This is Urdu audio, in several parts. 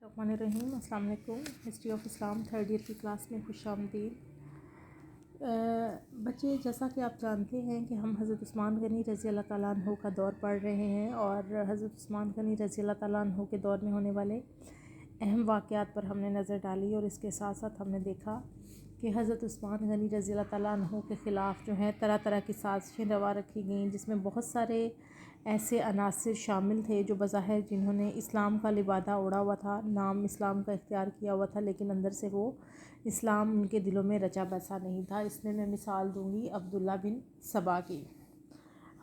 الرحمن الرحیم۔ السلام علیکم۔ History of Islam third year کی کلاس میں خوش آمدید۔ بچے، جیسا کہ آپ جانتے ہیں کہ ہم حضرت عثمان غنی رضی اللہ تعالیٰ عنہ کا دور پڑھ رہے ہیں، اور حضرت عثمان غنی رضی اللہ تعالیٰ عنہ کے دور میں ہونے والے اہم واقعات پر ہم نے نظر ڈالی، اور اس کے ساتھ ساتھ ہم نے دیکھا کہ حضرت عثمان غنی رضی اللہ تعالیٰ عنہ کے خلاف جو ہیں طرح طرح کی سازشیں روا رکھی گئیں، جس میں بہت سارے ایسے عناصر شامل تھے جو بظاہر جنہوں نے اسلام کا لبادہ اوڑھا ہوا تھا، نام اسلام کا اختیار کیا ہوا تھا، لیکن اندر سے وہ اسلام ان کے دلوں میں رچا بسا نہیں تھا۔ اس میں مثال دوں گی عبداللہ بن سبا کی۔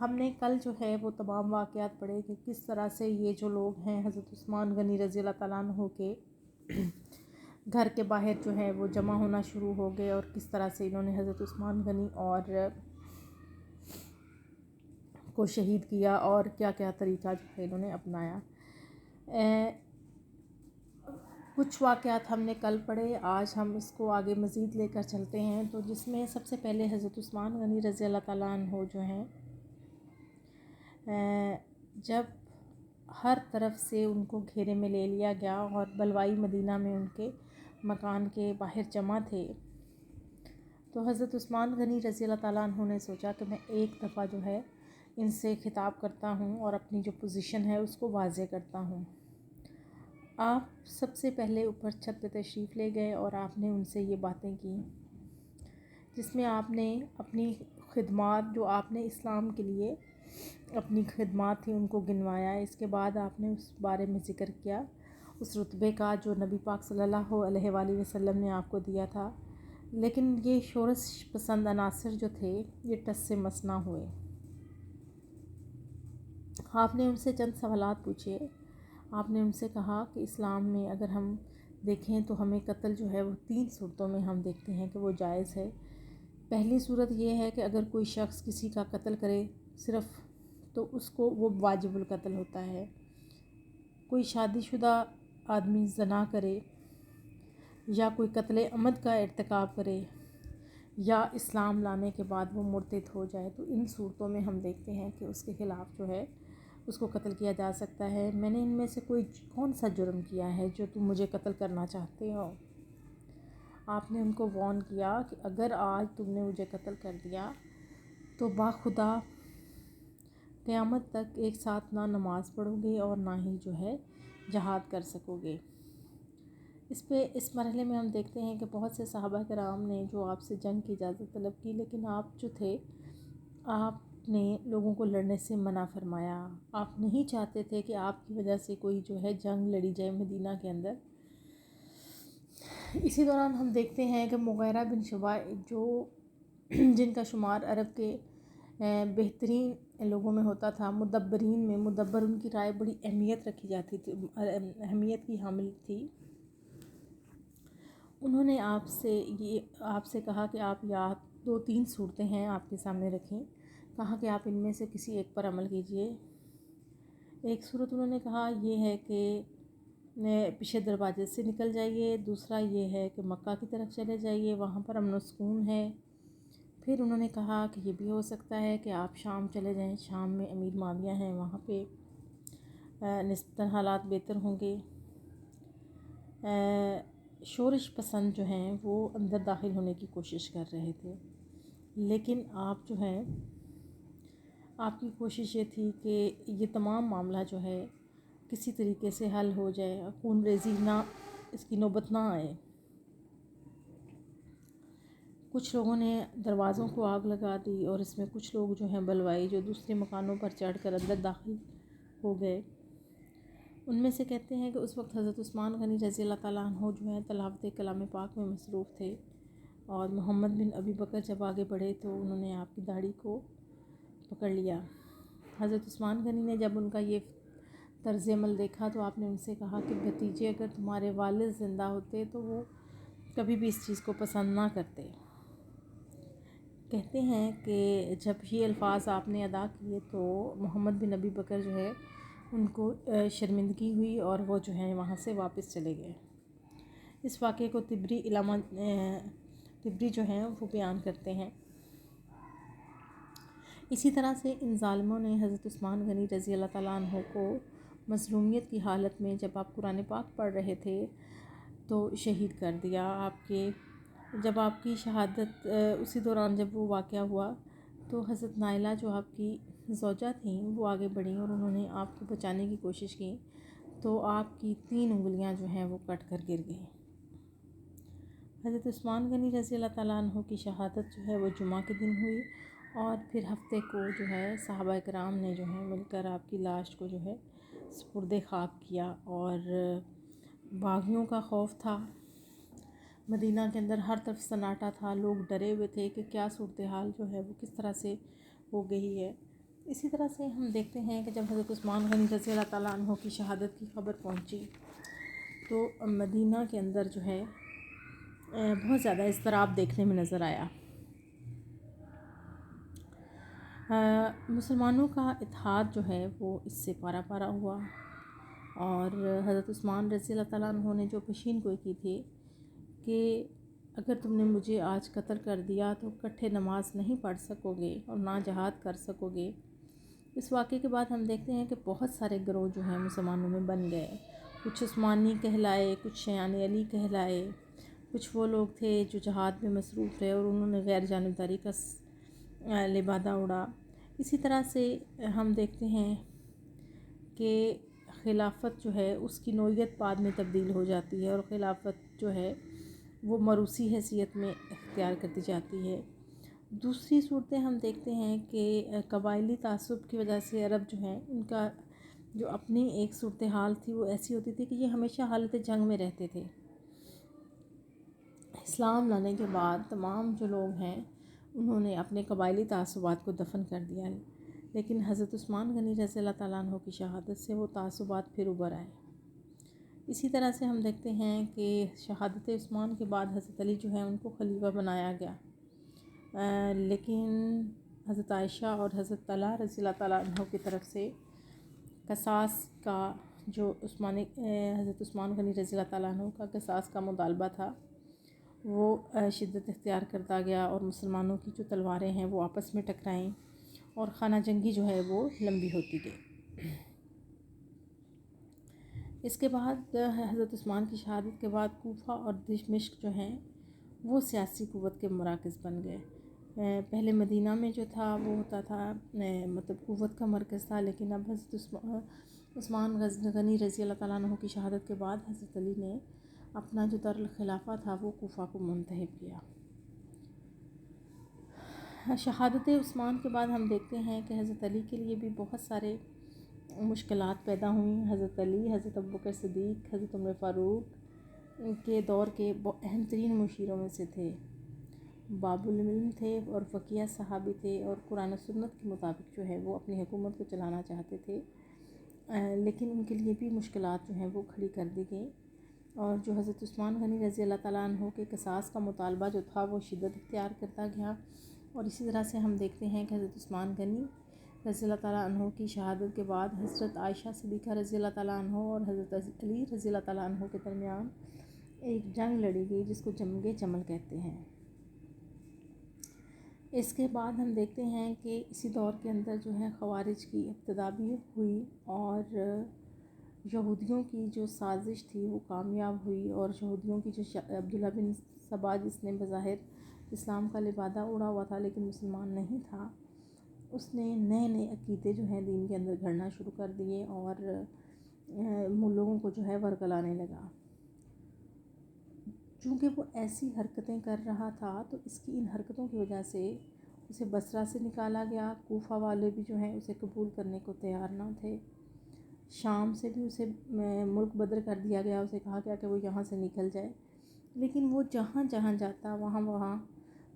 ہم نے کل جو ہے وہ تمام واقعات پڑھے کہ کس طرح سے یہ جو لوگ ہیں حضرت عثمان غنی رضی اللہ تعالیٰ عنہ کے گھر کے باہر جو ہے وہ جمع ہونا شروع ہو گئے، اور کس طرح سے انہوں نے حضرت عثمان غنی اور کو شہید کیا، اور کیا کیا طریقہ جو ہے انہوں نے اپنایا۔ کچھ واقعات ہم نے کل پڑھے، آج ہم اس کو آگے مزید لے کر چلتے ہیں، تو جس میں سب سے پہلے حضرت عثمان غنی رضی اللہ تعالیٰ عنہ جو ہیں جب ہر طرف سے ان کو گھیرے میں لے لیا گیا اور بلوائی مدینہ میں ان کے مکان کے باہر جمع تھے، تو حضرت عثمان غنی رضی اللہ تعالیٰ عنہ نے سوچا کہ میں ایک دفعہ جو ہے ان سے خطاب کرتا ہوں اور اپنی جو پوزیشن ہے اس کو واضح کرتا ہوں۔ آپ سب سے پہلے اوپر چھت پہ تشریف لے گئے اور آپ نے ان سے یہ باتیں کی، جس میں آپ نے اپنی خدمات، جو آپ نے اسلام کے لیے اپنی خدمات تھیں، ان کو گنوایا۔ اس کے بعد آپ نے اس بارے میں ذکر کیا اس رتبے کا جو نبی پاک صلی اللہ علیہ وآلہ وسلم نے آپ کو دیا تھا، لیکن یہ شورش پسند عناصر جو تھے یہ ٹس سے مس نہ ہوئے۔ آپ نے ان سے چند سوالات پوچھے۔ آپ نے ان سے کہا کہ اسلام میں اگر ہم دیکھیں تو ہمیں قتل جو ہے وہ 3 صورتوں میں ہم دیکھتے ہیں کہ وہ جائز ہے۔ پہلی صورت یہ ہے کہ اگر کوئی شخص کسی کا قتل کرے صرف، تو اس کو وہ واجب القتل ہوتا ہے۔ کوئی شادی شدہ آدمی زنا کرے، یا کوئی قتل عمد کا ارتکاب کرے، یا اسلام لانے کے بعد وہ مرتد ہو جائے، تو ان صورتوں میں ہم دیکھتے ہیں کہ اس کے خلاف جو ہے اس کو قتل کیا جا سکتا ہے۔ میں نے ان میں سے کون سا جرم کیا ہے جو تم مجھے قتل کرنا چاہتے ہو؟ آپ نے ان کو وارن کیا کہ اگر آج تم نے مجھے قتل کر دیا تو باخدا قیامت تک ایک ساتھ نہ نماز پڑھو گے اور نہ ہی جو ہے جہاد کر سکو گے۔ اس مرحلے میں ہم دیکھتے ہیں کہ بہت سے صحابہ کرام نے جو آپ سے جنگ کی اجازت طلب کی، لیکن آپ جو تھے آپ نے لوگوں کو لڑنے سے منع فرمایا۔ آپ نہیں چاہتے تھے کہ آپ کی وجہ سے کوئی جو ہے جنگ لڑی جائے مدینہ کے اندر۔ اسی دوران ہم دیکھتے ہیں کہ مغیرہ بن شعبہ، جو جن کا شمار عرب کے بہترین لوگوں میں ہوتا تھا، مدبرین میں، مدبر ان کی رائے بڑی اہمیت رکھی جاتی تھی، اہمیت کی حامل تھی۔ انہوں نے آپ سے کہا کہ آپ یا 2-3 صورتیں ہیں آپ کے سامنے رکھیں، کہا کہ آپ ان میں سے کسی ایک پر عمل کیجئے۔ ایک صورت انہوں نے کہا یہ ہے کہ پیچھے دروازے سے نکل جائیے، دوسرا یہ ہے کہ مکہ کی طرف چلے جائیے، وہاں پر امن و سکون ہے۔ پھر انہوں نے کہا کہ یہ بھی ہو سکتا ہے کہ آپ شام چلے جائیں، شام میں امیر معاویہ ہیں، وہاں پہ نسبتاً حالات بہتر ہوں گے۔ شورش پسند جو ہیں وہ اندر داخل ہونے کی کوشش کر رہے تھے، لیکن آپ جو ہیں آپ کی کوشش یہ تھی کہ یہ تمام معاملہ جو ہے کسی طریقے سے حل ہو جائے، خون ریزی نہ، اس کی نوبت نہ آئے۔ کچھ لوگوں نے دروازوں کو آگ لگا دی، اور اس میں کچھ لوگ جو ہیں بلوائی، جو دوسرے مکانوں پر چڑھ کر اندر داخل ہو گئے۔ ان میں سے کہتے ہیں کہ اس وقت حضرت عثمان غنی رضی اللہ تعالیٰ عنہ جو ہیں تلاوت کلام پاک میں مصروف تھے، اور محمد بن ابی بکر جب آگے بڑھے تو انہوں نے آپ کی داڑھی کو پکڑ لیا۔ حضرت عثمان غنی نے جب ان کا یہ طرز عمل دیکھا تو آپ نے ان سے کہا کہ بھتیجے، اگر تمہارے والد زندہ ہوتے تو وہ کبھی بھی اس چیز کو پسند نہ کرتے۔ کہتے ہیں کہ جب یہ الفاظ آپ نے ادا کیے تو محمد بن ابی بکر جو ہے ان کو شرمندگی ہوئی، اور وہ جو ہیں وہاں سے واپس چلے گئے۔ اس واقعے کو طبری جو ہیں وہ بیان کرتے ہیں۔ اسی طرح سے ان ظالموں نے حضرت عثمان غنی رضی اللہ تعالیٰ عنہ کو مظلومیت کی حالت میں جب آپ قرآن پاک پڑھ رہے تھے تو شہید کر دیا آپ کے. جب آپ کی شہادت اسی دوران جب وہ واقعہ ہوا تو حضرت نائلہ جو آپ کی زوجہ تھیں وہ آگے بڑھیں اور انہوں نے آپ کو بچانے کی کوشش کی تو آپ کی 3 انگلیاں جو ہیں وہ کٹ کر گر گئیں. حضرت عثمان غنی رضی اللہ تعالیٰ عنہ کی شہادت جو ہے وہ جمعہ کے دن ہوئی اور پھر ہفتے کو جو ہے صحابہ کرام نے جو ہے مل کر آپ کی لاش کو جو ہے سپرد خاک کیا. اور باغیوں کا خوف تھا، مدینہ کے اندر ہر طرف سناٹا تھا، لوگ ڈرے ہوئے تھے کہ کیا صورتحال جو ہے وہ کس طرح سے ہو گئی ہے. اسی طرح سے ہم دیکھتے ہیں کہ جب حضرت عثمان غنی رضی اللہ تعالیٰ عنہ کی شہادت کی خبر پہنچی تو مدینہ کے اندر جو ہے بہت زیادہ اضطراب دیکھنے میں نظر آیا. مسلمانوں کا اتحاد جو ہے وہ اس سے پارا پارا ہوا اور حضرت عثمان رضی اللہ تعالیٰ عنہ نے جو پشین گوئی کی تھی کہ اگر تم نے مجھے آج قتل کر دیا تو اکٹھے نماز نہیں پڑھ سکو گے اور نہ جہاد کر سکو گے. اس واقعے کے بعد ہم دیکھتے ہیں کہ بہت سارے گروہ جو ہیں مسلمانوں میں بن گئے. کچھ عثمانی کہلائے، کچھ شیعان علی کہلائے، کچھ وہ لوگ تھے جو جہاد میں مصروف رہے اور انہوں نے غیر جانبداری کا لبادہ اڑا. اسی طرح سے ہم دیکھتے ہیں کہ خلافت جو ہے اس کی نوعیت بعد میں تبدیل ہو جاتی ہے اور خلافت جو ہے وہ موروثی حیثیت میں اختیار کرتی جاتی ہے. دوسری صورتیں ہم دیکھتے ہیں کہ قبائلی تعصب کی وجہ سے عرب جو ہیں ان کا جو اپنی ایک صورتحال تھی وہ ایسی ہوتی تھی کہ یہ ہمیشہ حالت جنگ میں رہتے تھے. اسلام لانے کے بعد تمام جو لوگ ہیں انہوں نے اپنے قبائلی تعصبات کو دفن کر دیا، لیکن حضرت عثمان غنی رضی اللہ تعالیٰ عنہ کی شہادت سے وہ تعصبات پھر ابھر آئے. اسی طرح سے ہم دیکھتے ہیں کہ شہادت عثمان کے بعد حضرت علی جو ہے ان کو خلیفہ بنایا گیا، لیکن حضرت عائشہ اور حضرت طلحہ رضی اللہ تعالیٰ عنہ کی طرف سے قصاص کا جو حضرت عثمان غنی رضی اللہ تعالیٰ عنہ کا قصاص کا مطالبہ تھا وہ شدت اختیار کرتا گیا اور مسلمانوں کی جو تلواریں ہیں وہ آپس میں ٹکرائیں اور خانہ جنگی جو ہے وہ لمبی ہوتی گئی. اس کے بعد حضرت عثمان کی شہادت کے بعد کوفہ اور دمشق جو ہیں وہ سیاسی قوت کے مراکز بن گئے. پہلے مدینہ میں جو تھا وہ ہوتا تھا مطلب قوت کا مرکز تھا، لیکن اب حضرت عثمان غنی رضی اللہ تعالیٰ عنہ کی شہادت کے بعد حضرت علی نے اپنا جو دارالخلافہ تھا وہ کوفہ کو منتخب کیا. شہادت عثمان کے بعد ہم دیکھتے ہیں کہ حضرت علی کے لیے بھی بہت سارے مشکلات پیدا ہوئیں. حضرت علی، حضرت ابوبکر صدیق، حضرت عمر فاروق کے دور کے اہم ترین مشیروں میں سے تھے. باب العلم تھے اور فقیہ صحابی تھے اور قرآن و سنت کے مطابق جو ہے وہ اپنی حکومت کو چلانا چاہتے تھے، لیکن ان کے لیے بھی مشکلات جو ہیں وہ کھڑی کر دی گئیں. اور جو حضرت عثمان غنی رضی اللہ تعالیٰ عنہ کے قصاص کا مطالبہ جو تھا وہ شدت اختیار کرتا گیا. اور اسی طرح سے ہم دیکھتے ہیں کہ حضرت عثمان غنی رضی اللہ تعالیٰ عنہ کی شہادت کے بعد حضرت عائشہ صدیقہ رضی اللہ تعالیٰ عنہ اور حضرت علی رضی اللہ تعالیٰ عنہ کے درمیان ایک جنگ لڑی گئی جس کو جنگ جمل کہتے ہیں. اس کے بعد ہم دیکھتے ہیں کہ اسی دور کے اندر جو ہے خوارج کی ابتدا بھی ہوئی اور یہودیوں کی جو سازش تھی وہ کامیاب ہوئی. اور یہودیوں کی جو عبداللہ بن سبا جس نے بظاہر اسلام کا لبادہ اڑا ہوا تھا لیکن مسلمان نہیں تھا، اس نے نئے نئے عقیدے جو ہیں دین کے اندر گھڑنا شروع کر دیے اور لوگوں کو جو ہے ورگلانے لگا. چونکہ وہ ایسی حرکتیں کر رہا تھا تو اس کی ان حرکتوں کی وجہ سے اسے بصرہ سے نکالا گیا. کوفہ والے بھی جو ہیں اسے قبول کرنے کو تیار نہ تھے. شام سے بھی اسے ملک بدر کر دیا گیا، اسے کہا گیا کہ وہ یہاں سے نکل جائے، لیکن وہ جہاں جہاں جاتا وہاں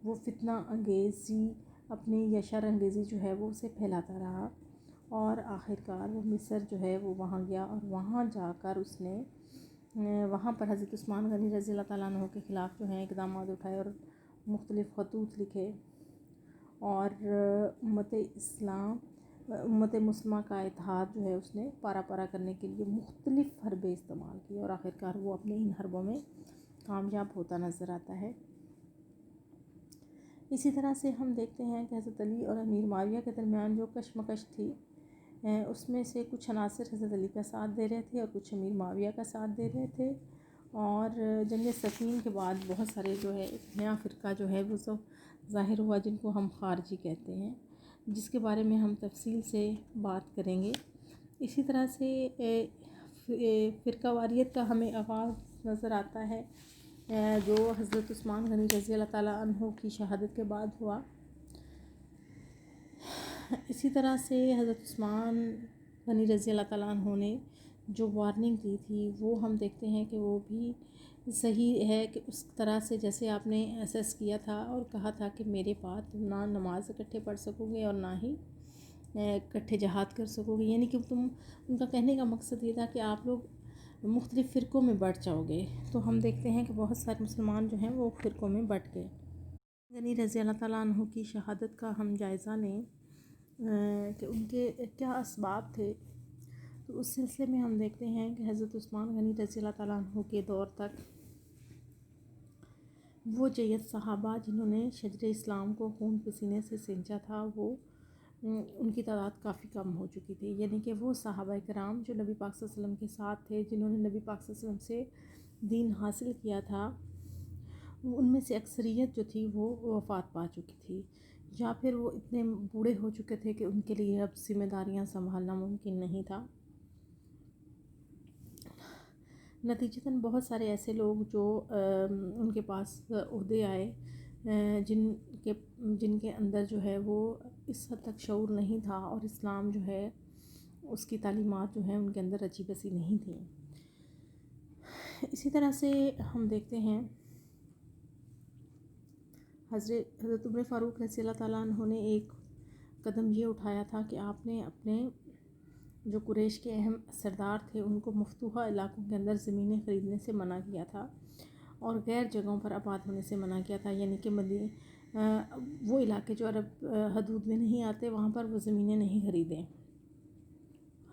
وہ فتنہ انگیزی، اپنی یا شر انگیزی جو ہے وہ اسے پھیلاتا رہا. اور آخرکار وہ مصر جو ہے وہ وہاں گیا اور وہاں جا کر اس نے وہاں پر حضرت عثمان غنی رضی اللہ تعالیٰ عنہ کے خلاف جو ہیں اقدامات اٹھائے اور مختلف خطوط لکھے اور امت مسلمہ کا اتحاد جو ہے اس نے پارا پارا کرنے کے لیے مختلف حربے استعمال کی اور آخرکار وہ اپنے ان حربوں میں کامیاب ہوتا نظر آتا ہے. اسی طرح سے ہم دیکھتے ہیں کہ حضرت علی اور امیر معاویہ کے درمیان جو کشمکش تھی اس میں سے کچھ عناصر حضرت علی کا ساتھ دے رہے تھے اور کچھ امیر معاویہ کا ساتھ دے رہے تھے، اور جنگ صفین کے بعد بہت سارے جو ہے ایک نیا فرقہ جو ہے وہ ظاہر ہوا جن کو ہم خارجی کہتے ہیں، جس کے بارے میں ہم تفصیل سے بات کریں گے۔ اسی طرح سے فرقہ واریت کا ہمیں آغاز نظر آتا ہے جو حضرت عثمان غنی رضی اللہ تعالیٰ عنہ کی شہادت کے بعد ہوا۔ اسی طرح سے حضرت عثمان غنی رضی اللہ تعالیٰ عنہ نے جو وارننگ دی تھی وہ ہم دیکھتے ہیں کہ وہ بھی صحیح ہے، کہ اس طرح سے جیسے آپ نے اسیس کیا تھا اور کہا تھا کہ میرے بعد تم نہ نماز اکٹھے پڑھ سکو گے اور نہ ہی اکٹھے جہاد کر سکو گے، یعنی کہ ان کا کہنے کا مقصد یہ تھا کہ آپ لوگ مختلف فرقوں میں بٹ جاؤ گے۔ تو ہم دیکھتے ہیں کہ بہت سارے مسلمان جو ہیں وہ فرقوں میں بٹ گئے۔ غنی رضی اللہ تعالیٰ عنہ کی شہادت کا ہم جائزہ لیں کہ ان کے کیا اسباب تھے، تو اس سلسلے میں ہم دیکھتے ہیں کہ حضرت عثمان غنی رضی اللہ تعالیٰ عنہ کے دور تک وہ جیت صحابہ جنہوں نے شجر اسلام کو خون پسینے سے سینچا تھا، وہ ان کی تعداد کافی کم ہو چکی تھی، یعنی کہ وہ صحابہ کرام جو نبی پاک صلی اللہ علیہ وسلم کے ساتھ تھے، جنہوں نے نبی پاک صلی اللہ علیہ وسلم سے دین حاصل کیا تھا، ان میں سے اکثریت جو تھی وہ وفات پا چکی تھی، یا پھر وہ اتنے بوڑھے ہو چکے تھے کہ ان کے لیے اب ذمہ داریاں سنبھالنا ممکن نہیں تھا۔ نتیجتاً بہت سارے ایسے لوگ جو ان کے پاس عہدے آئے جن کے اندر جو ہے وہ اس حد تک شعور نہیں تھا، اور اسلام جو ہے اس کی تعلیمات جو ہیں ان کے اندر رچی بسی نہیں تھیں۔ اسی طرح سے ہم دیکھتے ہیں حضرت عمر فاروق رضی اللہ تعالیٰ عنہ نے ایک قدم یہ اٹھایا تھا کہ آپ نے اپنے جو قریش کے اہم سردار تھے ان کو مفتوحہ علاقوں کے اندر زمینیں خریدنے سے منع کیا تھا اور غیر جگہوں پر آباد ہونے سے منع کیا تھا، یعنی کہ وہ علاقے جو عرب حدود میں نہیں آتے وہاں پر وہ زمینیں نہیں خریدیں۔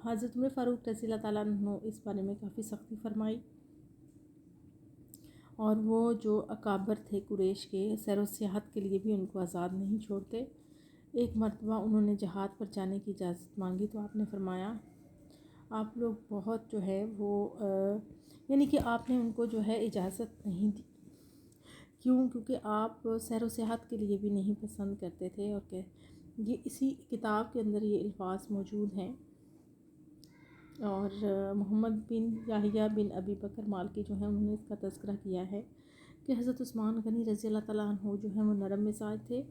حضرت عمر فاروق رضی اللہ تعالیٰ عنہ نے اس بارے میں کافی سختی فرمائی، اور وہ جو اکابر تھے قریش کے سیر و سیاحت کے لیے بھی ان کو آزاد نہیں چھوڑتے۔ ایک مرتبہ انہوں نے جہاد پر جانے کی اجازت مانگی تو آپ نے فرمایا آپ لوگ بہت جو ہے وہ یعنی کہ آپ نے ان کو جو ہے اجازت نہیں دی، کیونکہ آپ سیر و سیاحت کے لیے بھی نہیں پسند کرتے تھے، اور کہ یہ اسی کتاب کے اندر یہ الفاظ موجود ہیں، اور محمد بن یحییٰ بن ابی بکر مالکی جو ہیں انہوں نے اس کا تذکرہ کیا ہے کہ حضرت عثمان غنی رضی اللہ تعالیٰ عنہ جو ہیں وہ نرم مزاج تھے،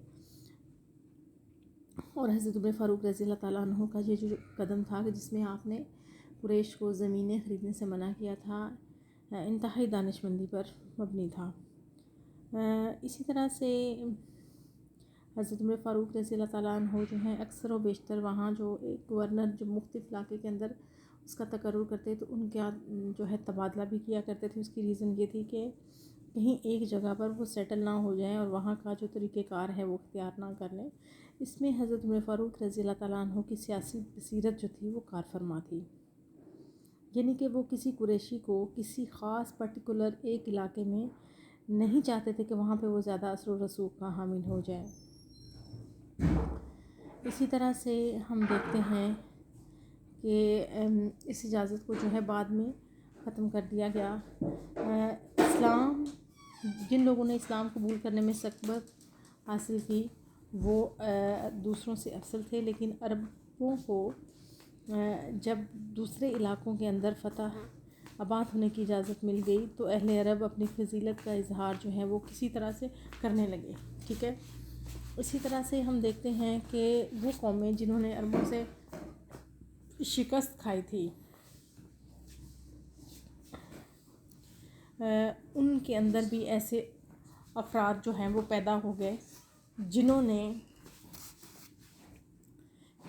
اور حضرت عمر فاروق رضی اللہ تعالیٰ عنہ کا یہ جو قدم تھا کہ جس میں آپ نے قریش کو زمینیں خریدنے سے منع کیا تھا، انتہائی دانشمندی پر مبنی تھا۔ اسی طرح سے حضرت عمر فاروق رضی اللہ تعالیٰ عنہ جو ہیں اکثر و بیشتر وہاں جو ایک گورنر جو مختلف علاقے کے اندر اس کا تقرر کرتے تو ان کا جو ہے تبادلہ بھی کیا کرتے تھے۔ اس کی ریزن یہ تھی کہ کہیں ایک جگہ پر وہ سیٹل نہ ہو جائیں اور وہاں کا جو طریقہ کار ہے وہ اختیار نہ کر لیں۔ اس میں حضرت عمر فاروق رضی اللہ تعالیٰ عنہ کی سیاسی بصیرت جو تھی وہ کار فرما تھی، یعنی کہ وہ کسی قریشی کو کسی خاص پرٹیکولر ایک علاقے میں نہیں چاہتے تھے کہ وہاں پہ وہ زیادہ اثر و رسوخ کا حامل ہو جائے۔ اسی طرح سے ہم دیکھتے ہیں کہ اس اجازت کو جو ہے بعد میں ختم کر دیا گیا۔ اسلام جن لوگوں نے اسلام قبول کرنے میں سبقت حاصل کی وہ دوسروں سے افضل تھے، لیکن عربوں کو جب دوسرے علاقوں کے اندر فتح آباد ہونے کی اجازت مل گئی تو اہل عرب اپنی فضیلت کا اظہار جو ہے وہ کسی طرح سے کرنے لگے، ٹھیک ہے۔ اسی طرح سے ہم دیکھتے ہیں کہ وہ قومیں جنہوں نے عربوں سے شکست کھائی تھی ان کے اندر بھی ایسے افراد جو ہیں وہ پیدا ہو گئے جنہوں نے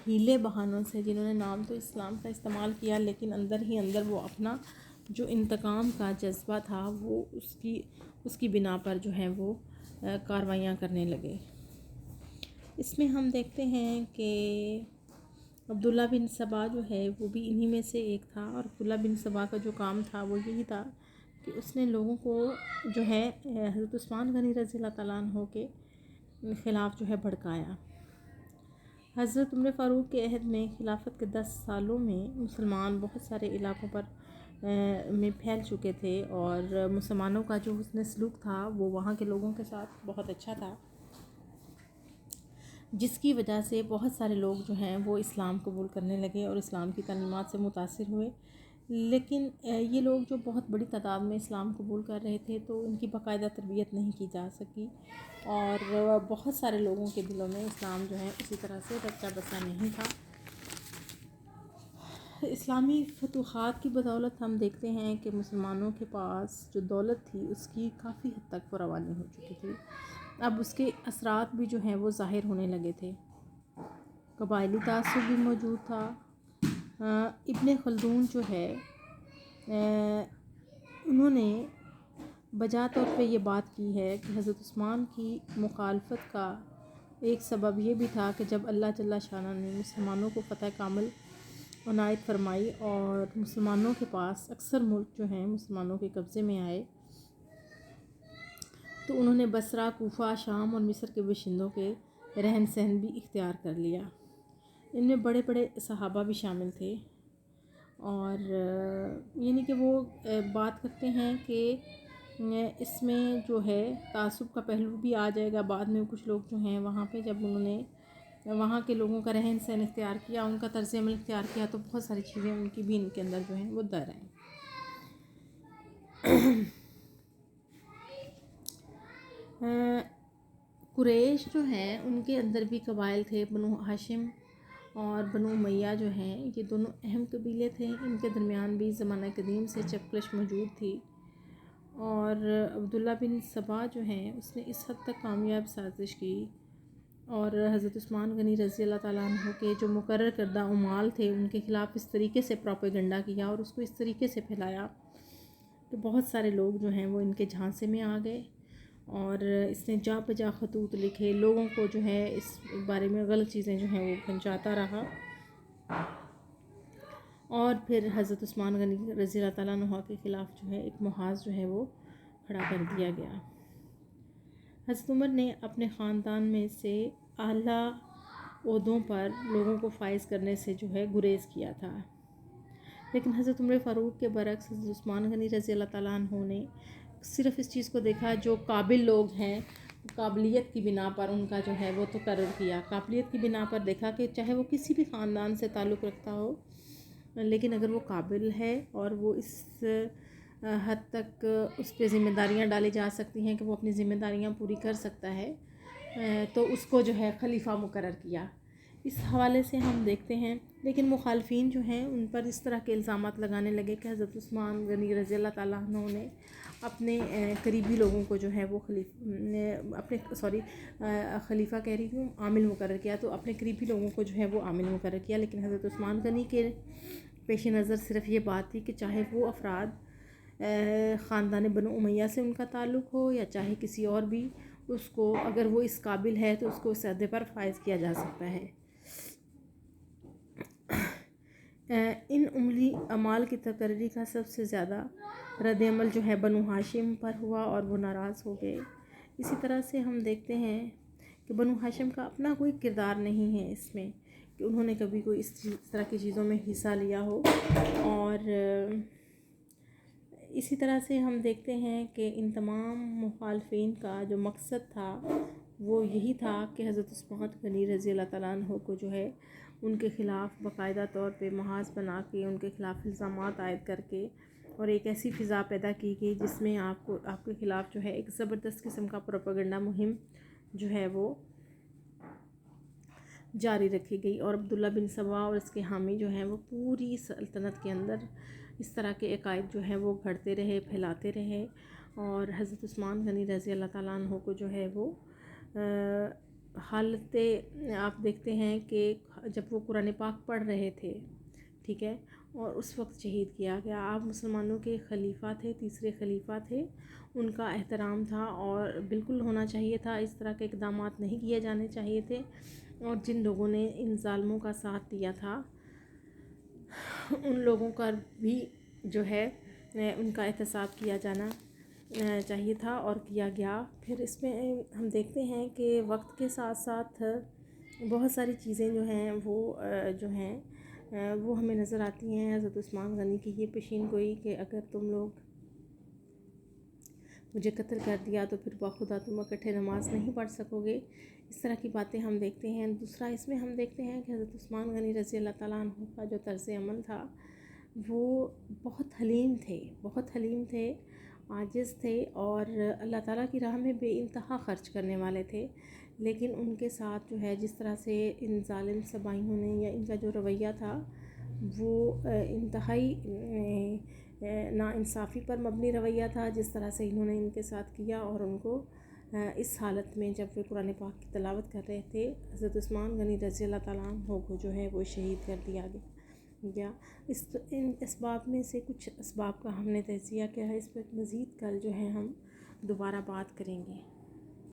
ہیلے بہانوں سے، جنہوں نے نام تو اسلام کا استعمال کیا لیکن اندر ہی اندر وہ اپنا جو انتقام کا جذبہ تھا وہ اس کی بنا پر جو ہے وہ کاروائیاں کرنے لگے۔ اس میں ہم دیکھتے ہیں کہ عبداللہ بن سبا جو ہے وہ بھی انہی میں سے ایک تھا، اور عبداللہ بن سبا کا جو کام تھا وہ یہی تھا کہ اس نے لوگوں کو جو ہے حضرت عثمان غنی رضی اللہ تعالیٰ عنہ کے خلاف جو ہے بھڑکایا۔ حضرت عمر فاروق کے عہد میں خلافت کے 10 سالوں میں مسلمان بہت سارے علاقوں پر میں پھیل چکے تھے، اور مسلمانوں کا جو حسن سلوک تھا وہ وہاں کے لوگوں کے ساتھ بہت اچھا تھا، جس کی وجہ سے بہت سارے لوگ جو ہیں وہ اسلام قبول کرنے لگے اور اسلام کی تعلیمات سے متاثر ہوئے۔ لیکن یہ لوگ جو بہت بڑی تعداد میں اسلام قبول کر رہے تھے تو ان کی باقاعدہ تربیت نہیں کی جا سکی، اور بہت سارے لوگوں کے دلوں میں اسلام جو ہے اسی طرح سے رچا بسا نہیں تھا۔ اسلامی فتوحات کی بدولت ہم دیکھتے ہیں کہ مسلمانوں کے پاس جو دولت تھی اس کی کافی حد تک فراوانی ہو چکی تھی، اب اس کے اثرات بھی جو ہیں وہ ظاہر ہونے لگے تھے۔ قبائلی تعصب بھی موجود تھا۔ ابن خلدون جو ہے انہوں نے بجا طور پہ یہ بات کی ہے کہ حضرت عثمان کی مخالفت کا ایک سبب یہ بھی تھا کہ جب اللہ جل شانہ نے مسلمانوں کو فتح کامل عنایت فرمائی اور مسلمانوں کے پاس اکثر ملک جو ہیں مسلمانوں کے قبضے میں آئے، تو انہوں نے بصرہ، کوفہ، شام اور مصر کے باشندوں کے رہن سہن بھی اختیار کر لیا۔ ان میں بڑے بڑے صحابہ بھی شامل تھے، اور یعنی کہ وہ بات کرتے ہیں کہ اس میں جو ہے تعصب کا پہلو بھی آ جائے گا بعد میں۔ کچھ لوگ جو ہیں وہاں پہ جب انہوں نے وہاں کے لوگوں کا رہن سہن اختیار کیا، ان کا طرز عمل اختیار کیا، تو بہت ساری چیزیں ان کی بھی ان کے اندر جو ہیں وہ در آئیں۔ قریش جو ہیں ان کے اندر بھی قبائل تھے، بنو ہاشم اور بنو امیہ جو ہیں یہ دونوں اہم قبیلے تھے، ان کے درمیان بھی زمانہ قدیم سے چپکش موجود تھی، اور عبداللہ بن سبا جو ہیں اس نے اس حد تک کامیاب سازش کی اور حضرت عثمان غنی رضی اللہ تعالیٰ عنہ کے جو مقرر کردہ اعمال تھے ان کے خلاف اس طریقے سے پروپیگنڈا کیا اور اس کو اس طریقے سے پھیلایا کہ بہت سارے لوگ جو ہیں وہ ان کے جھانسے میں آ گئے، اور اس نے جا بجا خطوط لکھے، لوگوں کو جو ہے اس بارے میں غلط چیزیں جو ہیں وہ پہنچاتا رہا، اور پھر حضرت عثمان غنی رضی اللہ تعالیٰ عنہ کے خلاف جو ہے ایک محاذ جو ہے وہ کھڑا کر دیا گیا۔ حضرت عمر نے اپنے خاندان میں سے اعلیٰ عہدوں پر لوگوں کو فائز کرنے سے جو ہے گریز کیا تھا، لیکن حضرت عمر فاروق کے برعکس حضرت عثمان غنی رضی اللہ تعالیٰ عنہ نے صرف اس چیز کو دیکھا جو قابل لوگ ہیں قابلیت کی بنا پر ان کا جو ہے وہ تقرر کیا، قابلیت کی بنا پر دیکھا کہ چاہے وہ کسی بھی خاندان سے تعلق رکھتا ہو، لیکن اگر وہ قابل ہے اور وہ اس حد تک اس پہ ذمہ داریاں ڈالی جا سکتی ہیں کہ وہ اپنی ذمہ داریاں پوری کر سکتا ہے، تو اس کو جو ہے خلیفہ مقرر کیا۔ اس حوالے سے ہم دیکھتے ہیں، لیکن مخالفین جو ہیں ان پر اس طرح کے الزامات لگانے لگے کہ حضرت عثمان غنی رضی اللہ تعالیٰ عنہ نے اپنے قریبی لوگوں کو جو ہے وہ خلیفہ کہہ رہی ہوں عامل مقرر کیا، تو اپنے قریبی لوگوں کو جو ہے وہ عامل مقرر کیا، لیکن حضرت عثمان غنی کے پیش نظر صرف یہ بات تھی کہ چاہے وہ افراد خاندان بنو امیہ سے ان کا تعلق ہو یا چاہے کسی اور بھی، اس کو اگر وہ اس قابل ہے تو اس کو اس عہدے پر فائز کیا جا سکتا ہے۔ ان عملی اعمال کی تقرری کا سب سے زیادہ رد عمل جو ہے بنو ہاشم پر ہوا اور وہ ناراض ہو گئے۔ اسی طرح سے ہم دیکھتے ہیں کہ بنو ہاشم کا اپنا کوئی کردار نہیں ہے اس میں کہ انہوں نے کبھی کوئی اس طرح کی چیزوں میں حصہ لیا ہو، اور اسی طرح سے ہم دیکھتے ہیں کہ ان تمام مخالفین کا جو مقصد تھا وہ یہی تھا کہ حضرت عثمان غنی رضی اللہ تعالیٰ عنہ کو جو ہے ان کے خلاف باقاعدہ طور پہ محاذ بنا کے ان کے خلاف الزامات عائد کر کے اور ایک ایسی فضا پیدا کی گئی جس میں آپ کے خلاف جو ہے ایک زبردست قسم کا پروپیگنڈا مہم جو ہے وہ جاری رکھی گئی، اور عبداللہ بن سبا اور اس کے حامی جو ہیں وہ پوری سلطنت کے اندر اس طرح کے عقائد جو ہیں وہ گھڑتے رہے، پھیلاتے رہے، اور حضرت عثمان غنی رضی اللہ تعالیٰ عنہ کو جو ہے وہ حالت آپ دیکھتے ہیں کہ جب وہ قرآن پاک پڑھ رہے تھے، ٹھیک ہے، اور اس وقت شہید کیا گیا۔ آپ مسلمانوں کے خلیفہ تھے، تیسرے خلیفہ تھے، ان کا احترام تھا اور بالکل ہونا چاہیے تھا، اس طرح کے اقدامات نہیں کیے جانے چاہیے تھے، اور جن لوگوں نے ان ظالموں کا ساتھ دیا تھا ان لوگوں کا بھی جو ہے ان کا احتساب کیا جانا چاہیے تھا اور کیا گیا۔ پھر اس میں ہم دیکھتے ہیں کہ وقت کے ساتھ ساتھ بہت ساری چیزیں جو ہیں وہ جو ہیں وہ ہمیں نظر آتی ہیں حضرت عثمان غنی کی یہ پیشین گوئی کہ اگر تم لوگ مجھے قتل کر دیا تو پھر بخدا تم اکٹھے نماز نہیں پڑھ سکو گے. اس طرح کی باتیں ہم دیکھتے ہیں. دوسرا اس میں ہم دیکھتے ہیں کہ حضرت عثمان غنی رضی اللہ تعالیٰ عنہ کا جو طرز عمل تھا وہ بہت حلیم تھے، بہت حلیم تھے، عاجز تھے، اور اللہ تعالیٰ کی راہ میں بے انتہا خرچ کرنے والے تھے. لیکن ان کے ساتھ جو ہے جس طرح سے ان ظالم سبائیوں نے یا ان کا جو رویہ تھا وہ انتہائی ناانصافی پر مبنی رویہ تھا، جس طرح سے انہوں نے ان کے ساتھ کیا، اور ان کو اس حالت میں جب وہ قرآن پاک کی تلاوت کر رہے تھے حضرت عثمان غنی رضی اللہ تعالیٰ عنہ کو جو ہے وہ شہید کر دیا گیا. ان اسباب میں سے کچھ اسباب کا ہم نے تجزیہ کیا ہے. اس پر مزید کل جو ہے ہم دوبارہ بات کریں گے.